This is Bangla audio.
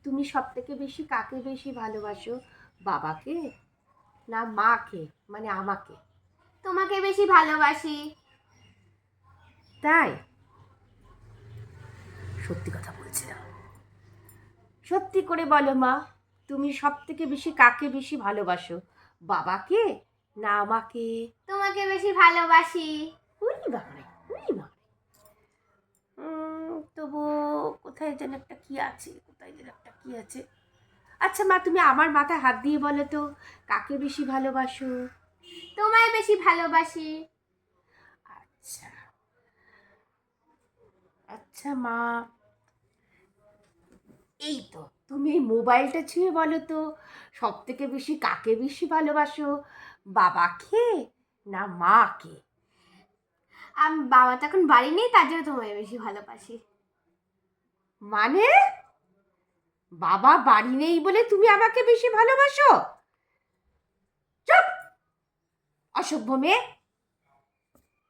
তুমি সব থেকে বেশি কাকে বেশি ভালোবাসো, বাবাকে না মাকে, মানে আমাকে? তোমাকে বেশি ভালোবাসি। তাই? সত্যি কথা বলছিলাম। সত্যি করে বলো মা, তুমি সব থেকে বেশি কাকে বেশি ভালোবাসো, বাবাকে না আমাকে? তোমাকে বেশি ভালোবাসি। উনি বাবারে, উনি বাবারে। তবু কোথায় যেন একটা কি আছে, কোথায় যেন একটা কি আছে। আচ্ছা মা, তুমি আমার মাথায় হাত দিয়ে বলো তো, কাকে বেশি ভালোবাসো? তোমায় বেশি ভালোবাসি। আচ্ছা আচ্ছা মা, এই তো তুমি এই মোবাইলটা ছুঁয়ে বলো তো, সব থেকে বেশি কাকে বেশি ভালোবাসো, বাবাকে না মাকে? বাবা তো এখন বাড়ি নেই, তার জন্য তোমায় বেশি ভালোবাসি। মানে বাবা বাড়ি নেই বলে তুমি আমাকে বেশি ভালোবাসো? চুপ, অসভ্য মেয়ে।